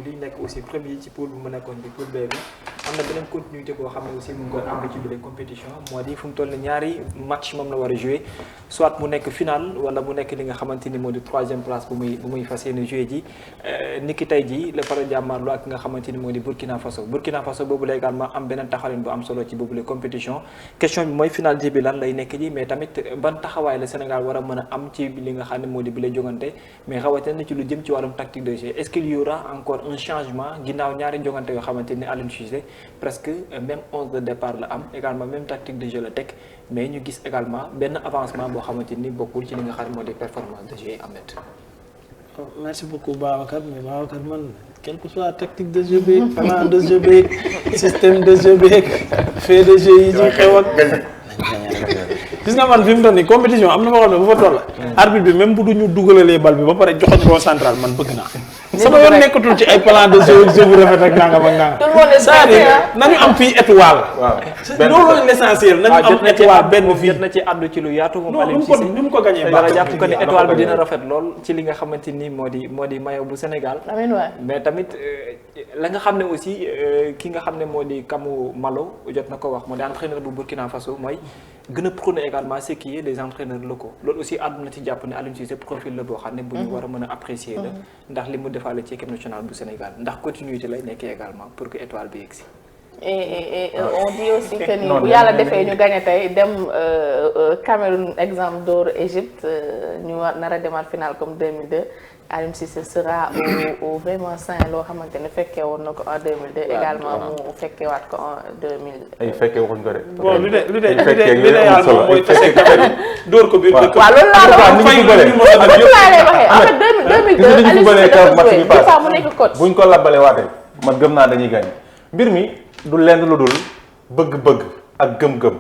li nekk aussi premier ci poule bu mu nekkoon bi poule B bi am na beneen continuité boo xam ne aussi mu ngi koy am ci biir compétition moo di fu mu toll ñaari match moom la war a jouer soit mu nekk final wala mu nekk li nga xamante ni moo di troisième place bu muy fas yéene jouer ji niki tey ji la fara jàmmaarlu ak nga xamante ni moo di Burkina Faso boobu la également am beneen taxawalin bu am solo ci boobu la compétition question bi mooy finalité bi lan lay nekk ji mais tamit ban taxawaay la Sénégal war a mën a am ci li nga xam ne moo di bi lay jogante mais rawatina ci lu jëm ci wàllum tactique de jeu est-ce qu'il y aura encore un changement ginnaaw ñaari jogante yoo xamante ni Aliou Cissé presque même 11 de départ la am également même tactique de jeu la teg mais ñu gis également benn avancement boo xamante ni bokkul ci li nga xam ne moo di performance de jeu yi Ahmed. Merci beaucoup Babacar mais Babacar man quel que soit tactique de jeu bi plan de jeu bi système de jeu bi fait de jeu yi ci xew ak gis nga man fi mu toll nii compétition am na ma xam ne bu fa toll arbitre bi même bu duñu dugalalee bal bi ba pare joxoñ rond central man bëgg naa sama yoon nekkatul ci ay plan de jeu bu rafet ak nangam ak nangam c'est-à-dire nañu am fii étoile loolu l'essentiel nañu am étoile benn fii jot na ci àddu ci lu yaatu moom Aliou ni Cissé mu ko gagné dara jàpp ko ni étoile bi dina rafet lool ci li nga xamante ni moo di maillot bu Sénégal mais tamit la nga xam ne aussi ki nga xam ne moo di Kamou Malo jot na ko wax moo di entraîneur bu Burkina Faso mooy gën a prôner également ce qui est des entraîneurs locaux loolu aussi àdduna ci jàpp ne Aliou Cissé profil la boo xam ne bu ñu war a mën a apprécier la ndax li mu defaale ci équipe nationale bu Sénégal ndax continuité lay nekkee également pour que étoile bi yegg si et on dit aussi que ni bu yàlla defee ñu gagné tey dem Cameroun exemple d'or Égypte ñu war nar a demaat finale comme 2002 Aliou Cissé sera au vraiment sain loo xamante ne fekkee woon na ko en 2002 également mu fekkeewaat ko en 2000. ay fekkee waxuñ ko de. bon lu de yàlla moom mooy fekkee Cameroun dóor ko biir dëkk. waaw loolu laa la wax fay laa lay waxee en fait 2002 Aliou Cissé dafa joué des fois mu nekk coach. buñ ko labbalee waatee man gëm naa dañuy gagné mbir mi du lenn lu dul bëgg-bëgg ak gëm-gëm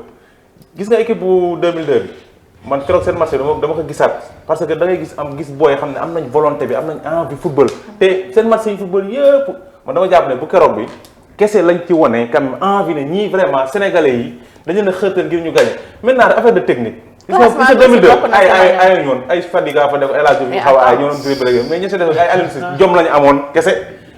gis nga équipe bu 2002 bi. man keroog seen match dama ko gisaat parce que da ngay gis booy xam ne am nañ volonté bi am nañ envie football te seen match yi football yëpp man dama jàpp ne bu keroog bi kese lañ ci wone quand même envie ne ñii vraiment sénégalais yi dañu leen a xërtal ngir ñu gagné maintenant affaire de technique. gis nga 2002 ay ñoon ay Fadiga fa def ay laaj yu xaw a ay ñoo doon dribble rek mais ñi si def ay Aliou Cissé jom lañu amoon kese.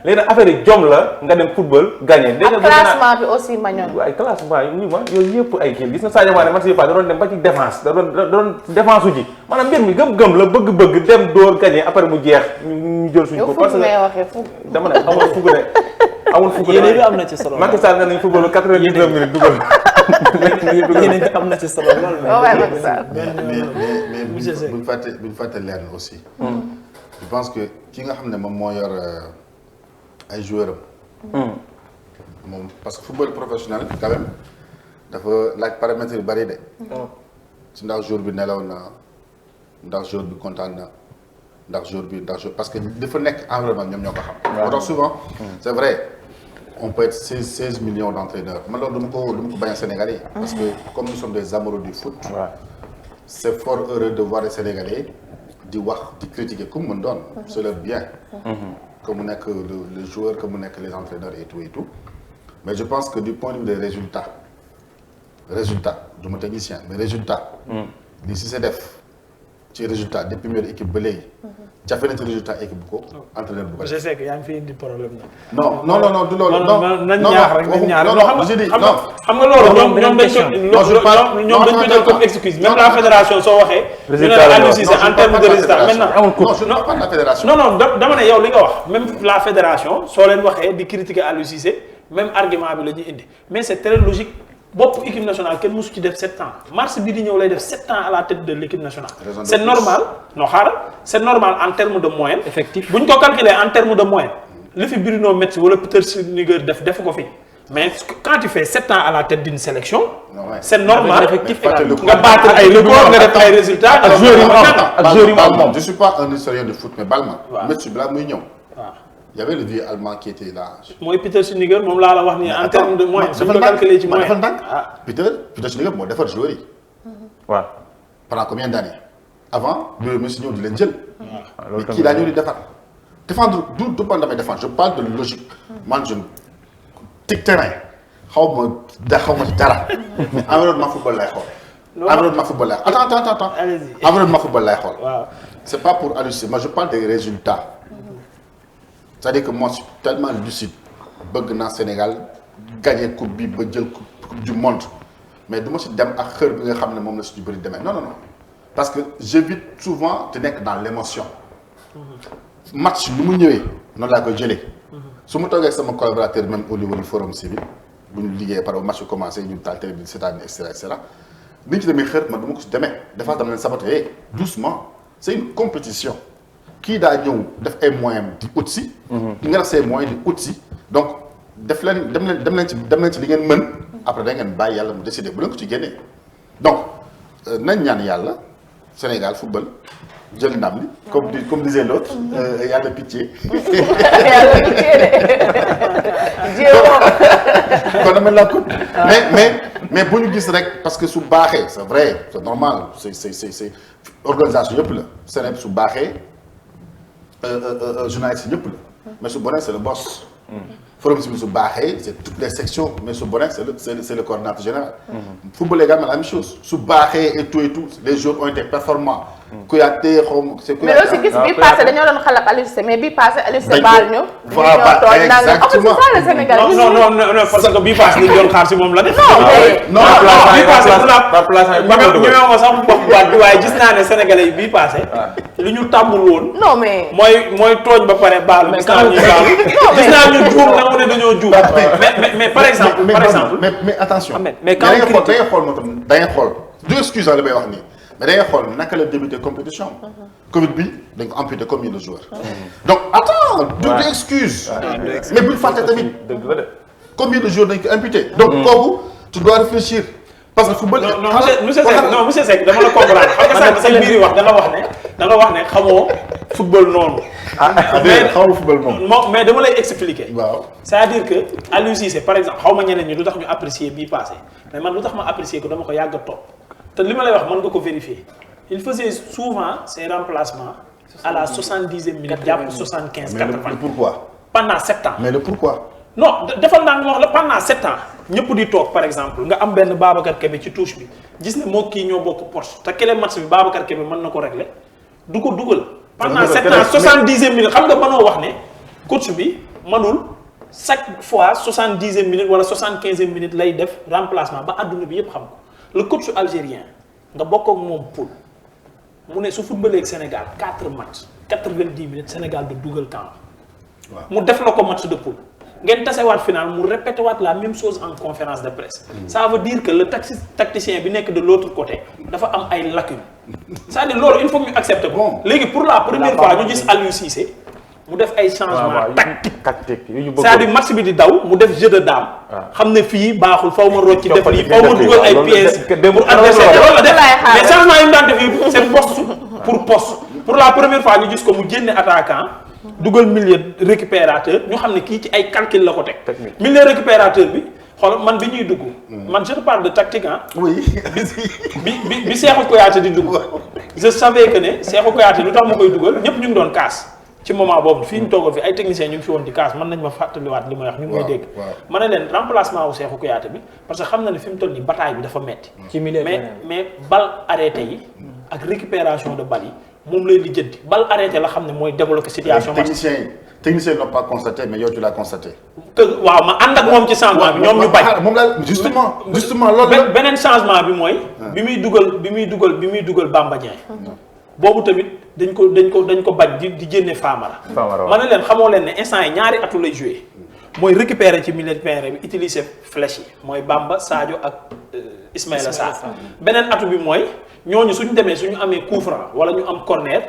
léegi nag affaire yi jom la nga dem football gagné. ak classement bi aussi ma ñoon. ay classement yi ma yooyu yëpp ay kii gis na Sadio Mané match yi da doon dem ba ci défense da doon défense ji maanaam mbir mi gëm-gëm la bëgg-bëgg dem dóor gagné après mu jeex ñu jël suñu ko. parce que dama ne amul fugg de amul fugg de yéen am na ci solo. Macky Sall nga nañ football 99 minutes dugal. yéen am na ci solo lool. mais buñ fàtte leer na aussi. je pense que ki nga xam ne moom moo yor ay joueurs am. moom parce que football professionnel quand même dafa laaj paramètres yu bari de. ci ndax jour bi nelaw na ndax jour bi kontaan na ndax jour parce que dafa nekk environnement ñoom ñoo ko xam. moo tax souvent c'est vrai on peut être 16 millions d'entraîneurs man loolu du ma ko bañ a Sénégalais. parce que comme nous sommes des amoureux du foot. c'est fort heureux de voir les Sénégalais di wax di critiquer comme mën doon. c'est leur bien. que mu nekk le joueur que mu nekk les entraîneurs et tout mais je pense que du point de vue des résultats du ma technicien mais résultat li si c'est def ci résultat depuis meilleure équipe ba léegi jafe na ci résultat équipe bu ko entraîneur bu ko je sais que yaa ngi fi indi problème nag non du loolu nañ ñaax rek xam nga loolu ñoom dañ ko jël comme excuse même la fédération soo waxee ñu ne la Aliou Cissé en terme de résultat maintenant pas la fédération non dama ne yow li nga wax même la fédération soo leen waxee di critiquer Aliou Cissé même argument bi la ñuy indi mais c'est très logique bopp équipe nationale kenn mosu ci def 7 ans mars bii di ñëw lay def 7 ans à la tête de l'équipe nationale. c'est normal non xaaral c'est normal en termes de moyenne. effectif bu ñu ko calculer en termes de moyenne li fi Bruno Metsu wala Peter Schnittger def ko fi mais quand tu fais 7 ans à la tête d'une sélection. c'est normal nga battre ay records nga def ay résultats. ak joueurs yi moom je suis pas un historien de foot mais Balma. waaw Metsu balaa muy ñëw. Il y avait le vieux allemand qui était là. mooy Peter Schnittger moom laa la wax ni en termes de moyens. su ñu ko calculé ci moyens Peter Schnittger moo defar joueurs yi. waaw. pendant combien d'années avant Bruno Metsu ñëw di leen jël. mais kii daa ñëw di defar. défendre du pas damay défendre je parle de logique. man je tic terrain xaw ma ci dara. mais environnement football lay xool. environnement football lay xool attends. environnement football lay xool. waaw c'est pas pour Aliou Cissé moi je parle des résultats. c'est-à-dire que moi je suis tellement lucide bëgg naa Sénégal gagner coupe bi ba jël coupe du monde mais du ma si dem ak xër bi nga xam ne moom la suñu bëri demee non parce que j'évite souvent de nekk dans l'émotion match lu mu ñëwee noonu laa koy jëlee su ma toogee sama collaborateur même au niveau du forum civil bu ñu liggéeyee par match bi commencé ñu taal télé bi seetaan et cetera ni ñu ci demee xër man du ma ko si demee dafa dama leen saboté doucement c'est une compétition kii daa ñëw def ay moyens di ut si di nga def say moyens di ut si donc dem leen ci li ngeen mën après da ngeen bàyyi yàlla mu décider bu leen ko ci génnee donc nañ ñaan yàlla Sénégal football jël ndam li comme disait l'autre yàlla pitié yàlla pitié de kon dama la coupe mais bu ñu gis rek parce que su baaxee c'est vrai c'est normal c'est organisation yëpp la Sénégal su baaxee journaliste yëpp la mais su bonee c'est le boss forum civil su baaxee c'est toutes les sections mais su bonee c'est le coordinateur général football également la même chose su baaxee et tout les joueurs ont été performants Kouyaté xaw c'est mais aussi gis bii passé dañoo doon xalab Aliou Cissé mais bii passé Aliou Cissé baal ñu voilà exactement en fait c'est ça le Sénégal non parce que bii passé li ñu doon xaar si moom la def non bii passé ñëwee ma sax wax baat bi waaye gis naa ne sénégalais yi bii passé li ñu tàmbul woon non mais mooy tooñ ba pare baalu gis naa ñuy baalu gis naa ñu juum na mu ne dañoo juum mais par exemple mais attention mais quand da ngay xool deux excuses la may wax nii mais da ngay xool naka la débuté compétition Covid bi dañ ko amputé combien de joueurs donc attends deux excuses mais bu ñu fàtte tamit combien de joueurs dañ ko amputé donc kooku tu dois réfléchir parce que football monsieur Seck dama la comprendre xam nga sa biir wax da nga wax ne xamoo football noonu xamoo football moom mais dama lay expliquer waaw c'est-à-dire que Aliou Cissé par exemple xaw ma ñeneen ñi lu tax ñu apprécier bii passé mais man lu tax ma apprécier ko dama ko yàgg a topp te li ma lay wax mën nga ko vérifier il faisait souvent ses remplacements à la 70e minute jàpp 75 80 mais le pourquoi pendant 7 ans mais le pourquoi non defal naa nga wax la pendant 7 ans ñëpp di toog par exemple nga am benn Babacar Kébé ci touche bi gis ne moo kii ñoo bokk poste te kele match bi Babacar Kébé mën na ko régler du ko dugal pendant 7 ans 70e minute xam nga mënoo wax ne coach bi mënul chaque fois 70e minute wala 75e minute lay def remplacement ba adduna bi yëpp xam ko le coach algérien nga bokk ak moom poule mu ne su footballee ak Sénégal 4 matchs 90 minutes Sénégal du dugal camp mu def la ko match de poule ngeen tasewaat final mu répété waat la même chose en conférence de presse ça veut dire que le tacticien bi nekk de l'autre côté dafa am ay lacunes c'est-à-dire loolu il faut ñu accepter ko léegi pour la première fois ñu gis Aliou Cissé mu def ay changements tactique c'est-à-dire match bi di daw mu def jeu de dame xam ne fii baaxul faw ma rocc def lii faw ma dugal ay pièces pour adversaire loolu la def mais changement yi mu daan def yi c'est poste pour la première fois ñu gis ko mu génne attaquant dugal milieu récupérateur ñu xam ne kii ci ay calcul la ko teg milieu récupérateur bi xool man bi ñuy dugg man je te parle de tactique oui bi Cheikhou Kouyaté di dugg je savais que ne Cheikhou Kouyaté lu tax ma koy dugal ñëpp ñu ngi doon kaas ci moment boobu fii ñu toogoon fi ay techniciens ñu ngi fi woon di kaas mën nañ ma fàttaliwaat li may wax ñu ngi may dégg ma ne leen remplacement wu Cheikhou Kouyaté bi parce que xam na ne fi mu toll nii bataille bi dafa metti mais balle arrêté yi ak récupération de balle yi moom lay lijjanti balle arrêté la xam ne mooy débloquer situation technicien n'ont pas constaté mais yow tu l'as constaté waaw ma ànd ak moom ci changement bi ñoom ñu bañ moom la justement loolu beneen changement bi mooy bi muy dugal Bamba Dieng boobu tamit dañ ko bañ di génne Famara ma ne leen xamoo leen ne instant yi ñaari atu lay joué mooy récupérer ci milieu de terrain bi utiliser flèche yi mooy Bamba Sadio ak Ismaïla Sarr beneen atu bi mooy ñooñu suñu demee suñu amee coup franc wala ñu am corner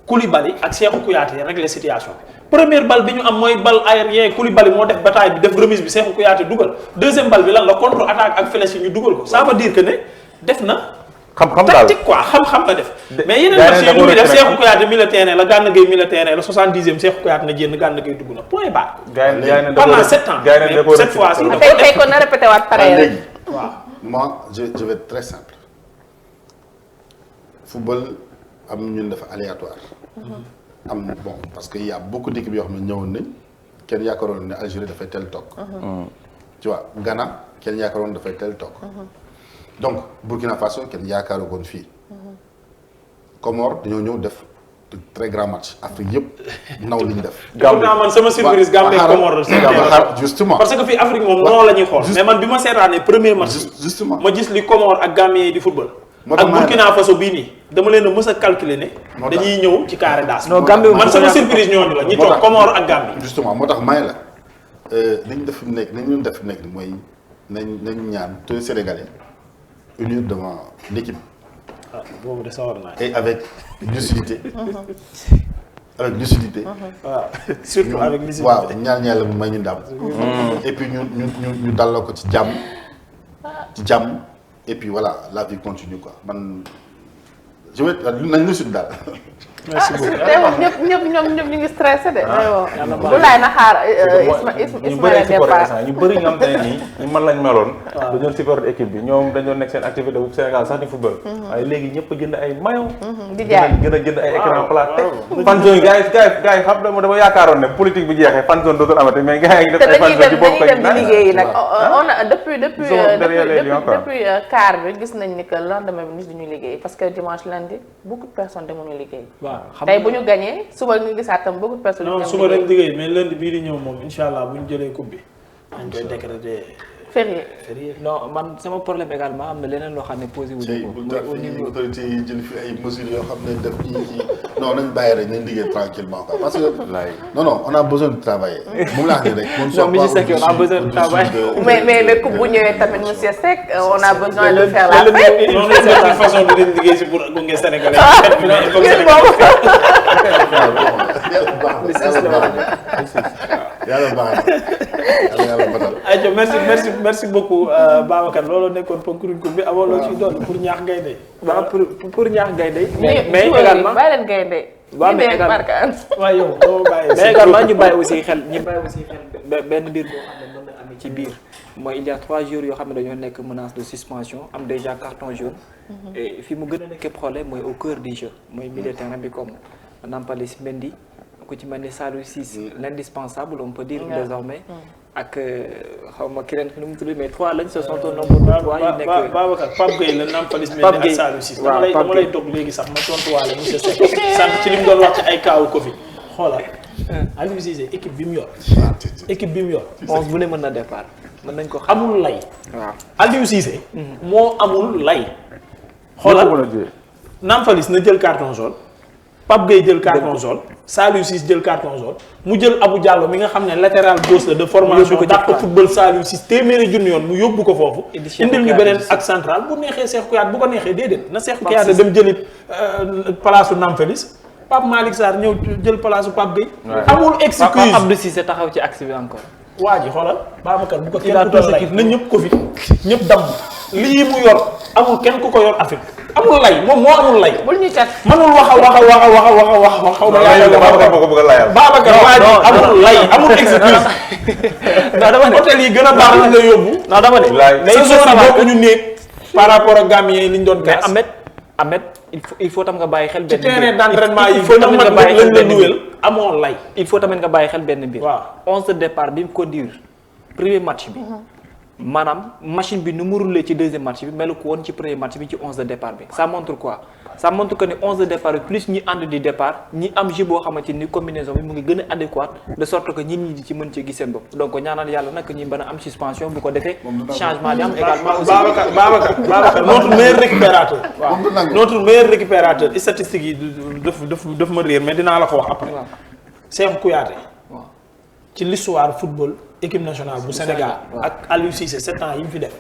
Koulibaly ak Cheikhou Kouyaté régler situation bi première balle bi ñu am mooy balle aérien Koulibaly moo def bataille bi def remise bi Cheikhou Kouyaté dugal deuxième balle bi lan la contre attaque ak flèche yi ñu dugal ko ça veut dire que ne def na xam-xam daal tactique quoi xam-xam la def mais yeneen match yi ñu def Cheikhou Kouyaté milieu terrain la Gana Gueye milieu terrain la 70e Cheikhou Kouyaté na jénn Gana Gueye dugg na point barre pendant 7 ans mais cette fois-ci tey ko na répété waat pare léegi waaw moi je vais être très simple football am ñun dafa aléatoire am bon parce que y a beaucoup d'équipes yoo xam ne ñëwoon nañ kenn yaakaaroon ne Algérie dafay teel toog tu vois Ghana kenn yaakaaroon dafay teel toog donc Burkina Faso kenn yaakaaru woon fii Comores dañoo ñëw def de très grands matchs Afrique yëpp naw li ñu def. pourtant man sama surprise Gambie Comores justement parce que fii Afrique moom noonu la ñuy xool mais man bi ma seetaanee premier match justement ma gis li Comores ak Gambie yi di football ak Burkina Faso bii nii dama leen a mës a calculer ne dañuy ñëw ci carré d'as man sama surprise ñooñu la ñi toog Comores ak Gambie justement moo tax may la li ñu def fi mu nekk li ñu def fi mu nekk mooy nañu ñaan tous les Sénégalais unir devant l'équipe boobu de sawar naa et avec lucidité avec lucidité waaw surtout avec lucidité waaw ñaan yàlla mu may ñu ndam et puis ñu dalloo ko ci jàmm et puis voilà la vie continue quoi man je vais nañ lucide daal. merci beaucoup tey moom ñëpp ñu ngi stressé de. bu laay na xaar Ismaïla départ ñu bëri nga xam te ne nii ñu mën lañ meloon. dañoo supporter équipe bi ñoom dañoo nekk seen activité bu Sénégal sax di football. waaye léegi ñëpp a jënd ay maillot. di jaay gën a jënd ay écran plat teg. fan zone gars yi xam dama yaakaaroon ne politique bi jeexee fan zone dootul amati mais gars yi def ay fan zone ci bopp dañuy dem di liggéeyi nag on a depuis quart bi gis nañ ni que lendemain bi nit duñu liggéey parce que dimanche lundi beaucoup de personnes demuñu liggéey. tey bu ñu gagné suba ñu gisaat tam beaucoup de personnes. non suba dañ liggéey mais lundi bii di ñëw moom incha allah bu ñu jëlee coupe bi. dañ koy décréter férié. non man sama problème également am na leneen loo xam ne posé wu ñu ko. mooy au niveau autorité yi jël fi ay mesures yoo xam ne def ci non nañ bàyyi rek nañ liggéey tranquillement quoi parce que. non on a besoin de travailler. moom laa xam ne rek. non monsieur Seck on a besoin de travailler. mais coupe bu ñëwee tamit monsieur Seck on a besoin de faire la fête. non c'est une façon de leen liggéey si pour gunge Sénégalais. yàlla baax na yàlla batal. ayca merci beaucoup Babacar loolu nekkoon ponkuruñ ko bi amoo loo ciy doon pour ñaax gaynde. waaw pour ñaax gaynde. mais également bàyyi leen gaynde. waaw mais également waaw yow doo bàyyi. mais également ñu bàyyi aussi xel benn mbir boo xam ne mën na am ci biir mooy il y a 3 jours yoo xam ne dañoo nekk menace de suspension am déjà carton jaune. et fi mu gën a nekkee problème mooy au cœur du jeu mooy milieu terrain bi comme Nampalys Mendy. ku ci mel ni Saliou Ciss l'indispensable on peut dire désormais ak xaw ma keneen nu mu tudd mais 3 lañ ce sont au nombre de 3 yu nekk Babacar Pape Gueye la Nampalys Mendy ak Saliou Ciss dama lay toog léegi sax ma tontuwaale monsieur Seck sant ci li mu doon wax ci ay kaawu Covid xoolal Aliou Cissé équipe bi mu yor 11 bu ne mën na départ mën nañ ko amul lay waaw Aliou Cissé moo amul lay xoolal Nampalys na jël carton jaune Pape Gueye jël carton jaune Saliou Ciss jël carton jaune mu jël Abou Diallo mi nga xam ne latéral gauche la de formation dàq football Saliou Ciss téeméeri junni yoon mu yóbbu ko foofu indil ñu beneen ak central bu neexee Cheikh Kouyaté bu ko neexee déedéet na Cheikh Kouyaté dem jëli place u Nampalys Pape Malick Sarr ñëw jël place u Pape Gueye amul excuse Pape Abdou Cissé taxaw ci axe bi encore waa ji xoolal Babacar bu ko kenn utal lay na ñëpp Covid ñëpp damm lii mu yor amul kenn ku ko yor Afrique amul lay moom moo amul lay. bul ñu cat. mënul wax xaw ma yaa Babacar waa ji amul lay amul excuse. non dama ne hôtel yi gën a baax la yóbbu. non dama ne. mais il faut bokkuñu néeg par rapport ak Gambien yi li ñu doon mais kaas. Ahmed il faut tam nga bàyyi xel benn ci terrain d'entraînement yi il faut tamit nga bàyyi xel benn mbir amoo lay. il faut tamit nga bàyyi xel benn mbir. waaw 11 de départ bi mu conduire premier match bi. maanaam machine bi nu mu roulé ci deuxième match bi melu ko woon ci premier match bi ci 11 de départ bi ça montre quoi ça montre que ni 11 de départ bi plus ñi ànd di départ ñi am jeu boo xamante ni combinaison bi mu ngi gën a adéquate de sorte que ñit ñi di ci mën ci gis seen bopp donc ñaanal yàlla nag ñi mën a am suspension bu ko defee changement di am également aussi Babacar notre meilleur récupérateur notre meilleur récupérateur statistiques yi daf ma réer mais dinaa la ko wax après Cheikh Kouyaté ci l'histoire football équipe nationale bu Sénégal ak Aliou Cissé 7 ans yi mu fi def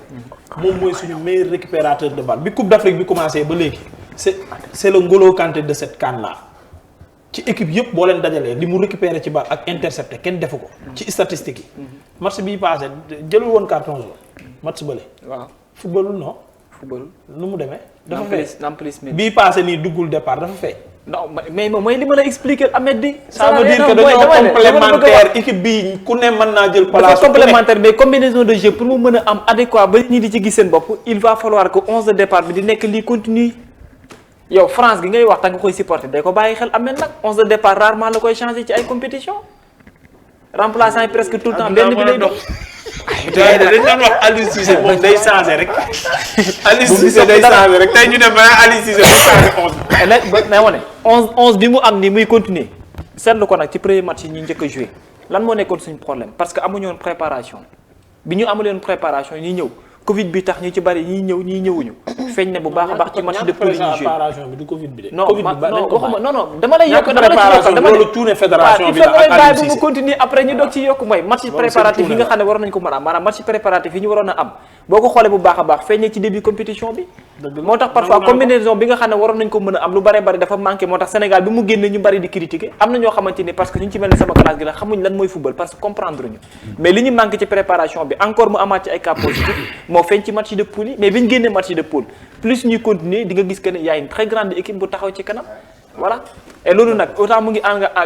moom mooy suñu meilleur récupérateur de balle bi Coupe d'Afrique bi commencé ba léegi c'est le N'Golo Kanté de cette CAN là ci équipe yëpp boo leen dajalee li mu récupéré ci balle ak intercepté kenn defu ko ci statistiques yi match bii passé jëlul woon carton jaune match bële waaw footballul non football nu mu demee dafa fay bii passé nii duggul départ dafa fay non mais mooy li ma la expliquer Ahmed di. ça veut dire que dañoo complémentaire équipe bi ku ne mën naa jël place. dafa complémentaire mais combinaison de jeu pour mu mën a am adéquat ba ñi di ci gis seen bopp il va falloir que 11 de départ bi di nekk lii continue yow France gi ngay wax ta nga koy supporter day ko bàyyi xel Ahmed nag 11 de départ rarement la koy changer ci ay compétition remplaçant yi presque tout le temps benn bi lay dox. tey dañ doon wax Aliou Cissé moom day changer rek. Aliou Cissé day changer rek tey ñu dem ba Aliou Cissé day changer 11. mais ma ne 11 bi mu am ni muy continuer seetlu ko nag ci premier match yi ñu njëkk a joué lan moo nekkoon suñu problème parce que amuñu woon préparation bi ñu amul woon préparation ñi ñëw Covid bi tax ñu ci bari ñii ñëw ñii ñëwuñu feeñ na bu baax a baax ci match de poule yi ñu joué préparation bi du Covid bi de. non Covid bi ba non nañ ko waxuma bàyyi. non non dama lay yokk ñàkk dama la ci préparation yokkal dama loolu cuune fédération bi la ak bàyyi Aliou bu mu Cissé. continuer après ñu doog ci yokk mooy match préparatif yi nga xam ne waroon nañ ko mën a am maanaam match préparatif yi ñu waroon a am boo ko xoolee bu baax a baax feeñee ci début compétition bi moo tax parfois combinaison bi nga xam ne waroon nañ ko mën a am lu bare bari dafa manqué moo tax Sénégal bi mu génne ñu bari di critiquer am na ñoo xamante ni parce que ñu ci mel ni sama classe gi la xamuñ lan mooy football parce que comprendre ñu mais li ñu manqué ci préparation bi encore mu amaat ci ay cas positif moo feeñ ci match de poule yi mais bi ñu génnee match de poule plus ñuy continuer di nga gis que ne y a une très grande équipe bu taxaw ci kanam voilà et loolu nag autant mu ngi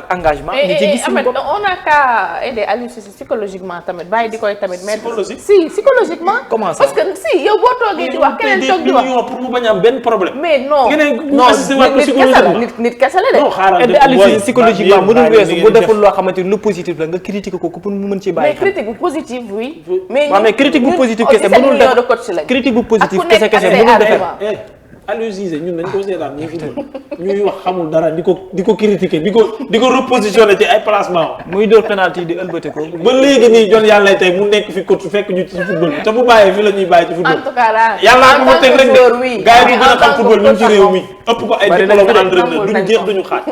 engagement ñu ci gis suñu Ahmed bopp on a qu'à aider Aliou Cissé psychologiquement tamit bàyyi di koy tamit mettre Psychologique? si psychologiquement Comment ça? parce que si yow boo toogee di wax keneen toog di wax pour mu bañ a am benn problème. mais non non assisté waat ko nit kese la psychologiquement. nit kese la de non xaaral et de de Aliou booy, Cissé psychologiquement bàyyi mënul li weesu ngeen bu di deful loo xamante ni lu positif la nga critiquer ko pour mu mën ci bàyyi mais critique bu positive oui waaw mais critique bu positif kese mënul de def coach lañ critique bu positif ak ku nekk kese ak say mënul defar argument. def. Aliou Cissé ñun dañ ko seetaan ñuy football ñuy wax xamul dara di ko critiquer di ko repositionner ci ay placement muy dóor penalty di ëlbate ko ba léegi nii jon yàlla tey mu nekk fi coach fekk ñu ci football bi te bu bàyyee fi la ñuy bàyyi ci en football tout cas daal yàlla ko ma teg rek de oui gars yi ñu gën a xam football ñu ci réew mi ëpp ko ay Bari nañ diplôme ko de. entraîneur duñu jeex duñu xaaj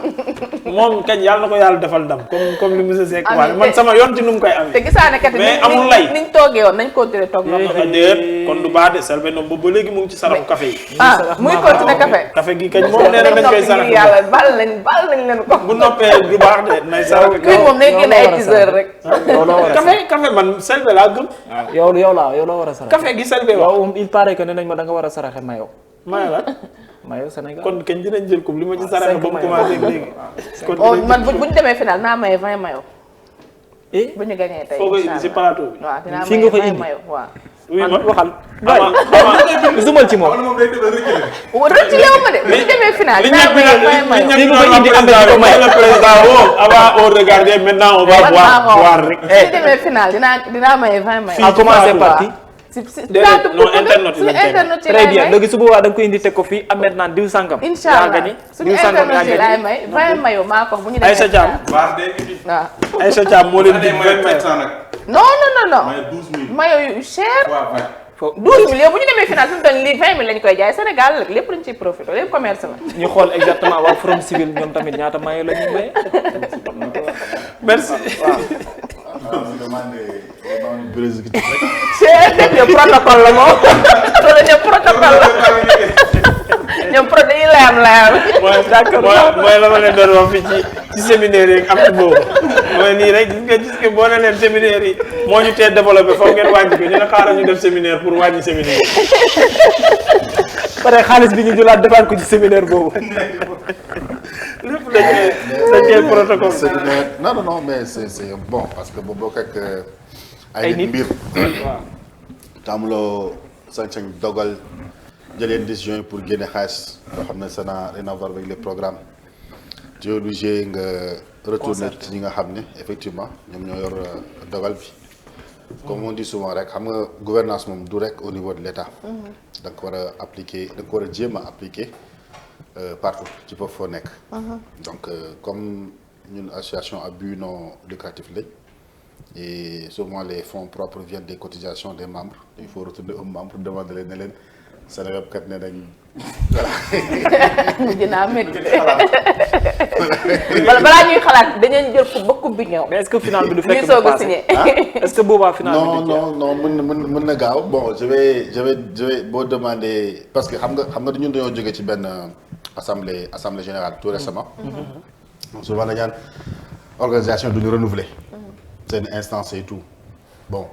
moom kañ yàlla na ko yàlla defal ndam comme li monsieur Seck wax man sama yoon ci nu mu koy amee te gisaane kat mais amul lay. niñ toogee woon nañ continuer toog loolu déet kon du baax de Selbé Ndom ba léegi mu ngi ci saraxu café yi muy continuer café café gi kañ moom nee na dañ koy saraxu yàlla bal nañ leen ko bu noppee du baax de nay saraxu kuy moom day génn ay teaser rek café man Selbé laa gëm yow la war a saraxe café gi Selbé wax waaw il paraît que ne nañ ma da nga war a saraxe mayo maa la mayo Sénégal kon kañ dinañ jël coupe li ma ci saraxe ba mu commencé léegi kon oh man bu ñu demee final naa maye 20 mayo eh bu ñu gagné tey foo koy indi si plateau bi waaw dinaa Fii maye nga koy 20 indi? mayo waaw oui ma waxal ama zumal ci moom moom day def reculer. rëcc yow ma de bu ñu demee final li dinaa maye 20 mayo Fii nga koy indi am na ko may. le président woo avant on regardait maintenant on va voir rek bu ñu demee final dinaa maye 20 mayo à commencer par qui si Déedéet, non, internet yi lañ koy internet yi très laay bien may léegi su boobaa da nga koy indi teg ko fii amet naan diw sangam incha yaa allah gagné suñu diw sangam yaa internet yi laay gagné may 20 mayo maa ko bu ñu demee Aïssa Thiam Baar day indi. waaw Aïssa Thiam moo leen di Day may 700 nag. non May 12000. mayo yu cher waaw waay. 12 000 yow bu ñu demee final fi mu toll nii 20 000 lañ koy jaay Sénégal lépp lañ ciy profité lépp commerce la. ñu xool exactement waa Forum Civil ñoom tamit ñaata maye la ñuy maye merci on demande Brésil rek. c'est ñoom protocole la moom loolu ñoom protocole la ñoom pro dañuy layam. mooy la ma leen doon wax fii ci séminaire yi am ci boobu mooy nii rek gis nga boo ne leen séminaire yi moo ñu tee développé foog ngeen wàññi ko ñu ne xaaral ñu def séminaire pour wàññi séminaire yi. pare xaalis bi ñu jëlaat defaat ko ci séminaire boobu. lépp dañ koy protocole. Séminaire non mais c'est bon parce que boo bokk ak ay nit mbir. waaw. taamuloo sañ-sañ dogal jëleen décision yi pour génne xaalis yoo xam ne ça n'a rien à voir avec les programmes tu es obligé nga retourner ci ñi nga xam ne effectivement ñoom ñoo yor dogal bi comme on dit souvent rek xam nga gouvernance moom du rek au niveau de l'État da nga ko war a appliquer da nga ko war a jéem a appliquer partout ci foofu foo nekk donc comme ñun association à but non lucratif lañ et souvent les fonds propres viennent des cotisations des membres il faut retourner aux membres demander leen ne leen Seneweb kat ne nañ mujj naa métti balaa ñuy xalaat dañu jël ko ba coupe bi ñëw. mais est-ce que final bi du fekk ñuy soog a signé. est-ce que boobaa final bi du non mën na gaaw bon je vais boo demander parce que xam nga ñun dañoo jóge ci benn assemblée générale tout récemment souvent dañu naan organisation duñu renouveler seen instance et tout bon